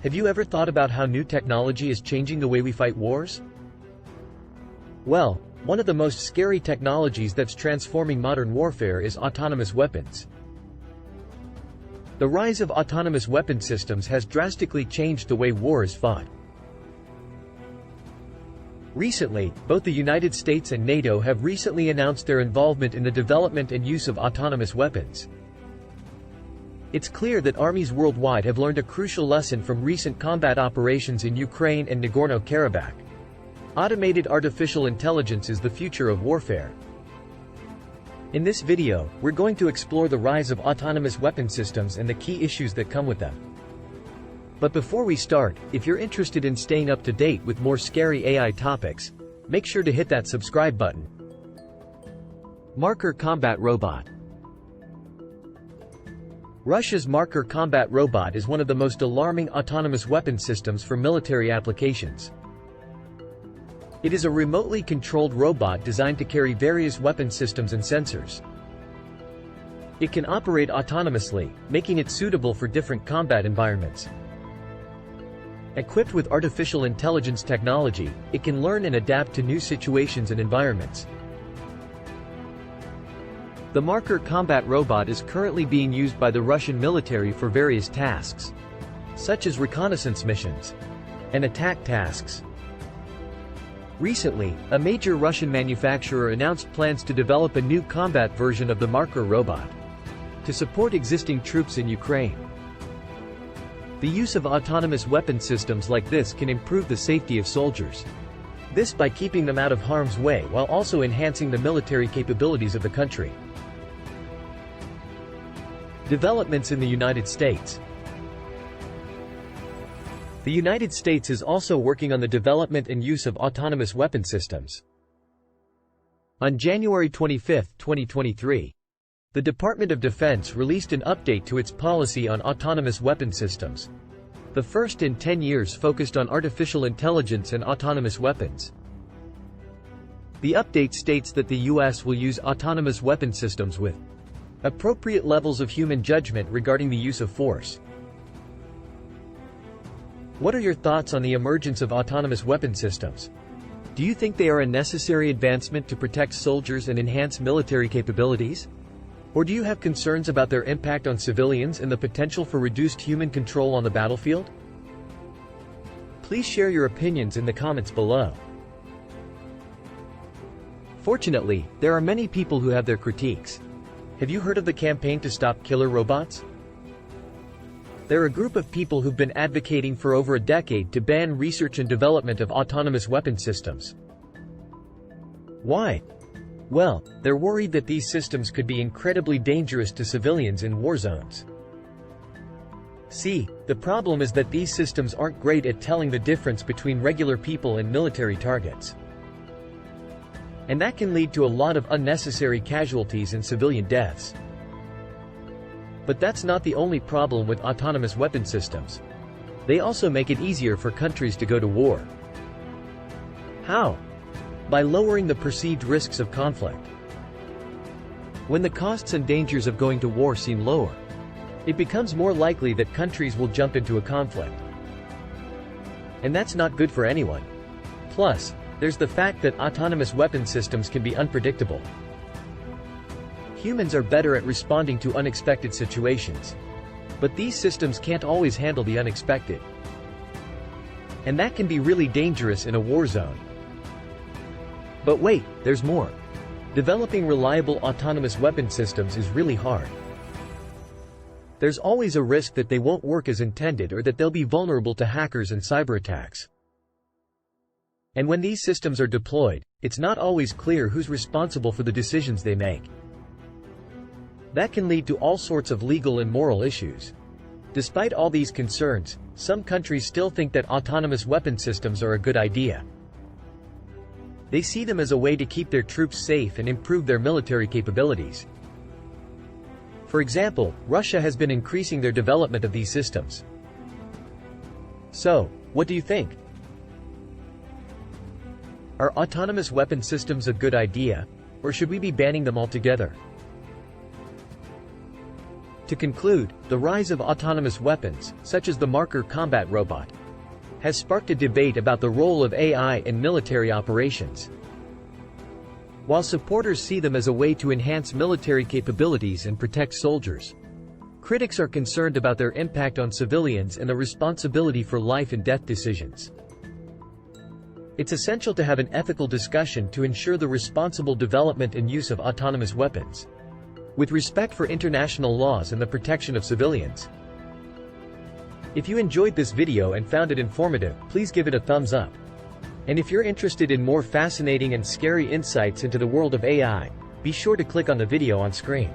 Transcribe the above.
Have you ever thought about how new technology is changing the way we fight wars? Well, one of the most scary technologies that's transforming modern warfare is autonomous weapons. The rise of autonomous weapon systems has drastically changed the way war is fought. Recently, both the United States and NATO have recently announced their involvement in the development and use of autonomous weapons. It's clear that armies worldwide have learned a crucial lesson from recent combat operations in Ukraine and Nagorno-Karabakh. Automated artificial intelligence is the future of warfare. In this video, we're going to explore the rise of autonomous weapon systems and the key issues that come with them. But before we start, if you're interested in staying up to date with more scary AI topics, make sure to hit that subscribe button. Marker Combat Robot. Russia's Marker combat robot is one of the most alarming autonomous weapon systems for military applications. It is a remotely controlled robot designed to carry various weapon systems and sensors. It can operate autonomously, making it suitable for different combat environments. Equipped with artificial intelligence technology, it can learn and adapt to new situations and environments. The Marker combat robot is currently being used by the Russian military for various tasks, such as reconnaissance missions and attack tasks. Recently, a major Russian manufacturer announced plans to develop a new combat version of the Marker robot to support existing troops in Ukraine. The use of autonomous weapon systems like this can improve the safety of soldiers. This by keeping them out of harm's way while also enhancing the military capabilities of the country. Developments in the United States. The United States is also working on the development and use of autonomous weapon systems. On January 25, 2023, the Department of Defense released an update to its policy on autonomous weapon systems, the first in 10 years focused on artificial intelligence and autonomous weapons. The update states that the U.S. will use autonomous weapon systems with appropriate levels of human judgment regarding the use of force. What are your thoughts on the emergence of autonomous weapon systems? Do you think they are a necessary advancement to protect soldiers and enhance military capabilities? Or do you have concerns about their impact on civilians and the potential for reduced human control on the battlefield? Please share your opinions in the comments below. Fortunately, there are many people who have their critiques. Have you heard of the campaign to stop killer robots? They're a group of people who've been advocating for over a decade to ban research and development of autonomous weapon systems. Why? Well, they're worried that these systems could be incredibly dangerous to civilians in war zones. See, the problem is that these systems aren't great at telling the difference between regular people and military targets. And that can lead to a lot of unnecessary casualties and civilian deaths. But that's not the only problem with autonomous weapon systems. They also make it easier for countries to go to war. How? By lowering the perceived risks of conflict. When the costs and dangers of going to war seem lower, it becomes more likely that countries will jump into a conflict. And that's not good for anyone. Plus, there's the fact that autonomous weapon systems can be unpredictable. Humans are better at responding to unexpected situations. But these systems can't always handle the unexpected. And that can be really dangerous in a war zone. But wait, there's more. Developing reliable autonomous weapon systems is really hard. There's always a risk that they won't work as intended or that they'll be vulnerable to hackers and cyber attacks. And when these systems are deployed, it's not always clear who's responsible for the decisions they make. That can lead to all sorts of legal and moral issues. Despite all these concerns, some countries still think that autonomous weapon systems are a good idea. They see them as a way to keep their troops safe and improve their military capabilities. For example, Russia has been increasing their development of these systems. So, what do you think? Are autonomous weapon systems a good idea, or should we be banning them altogether? To conclude, the rise of autonomous weapons, such as the Marker combat robot, has sparked a debate about the role of AI in military operations. While supporters see them as a way to enhance military capabilities and protect soldiers, critics are concerned about their impact on civilians and the responsibility for life and death decisions. It's essential to have an ethical discussion to ensure the responsible development and use of autonomous weapons, with respect for international laws and the protection of civilians. If you enjoyed this video and found it informative, please give it a thumbs up. And if you're interested in more fascinating and scary insights into the world of AI, be sure to click on the video on screen.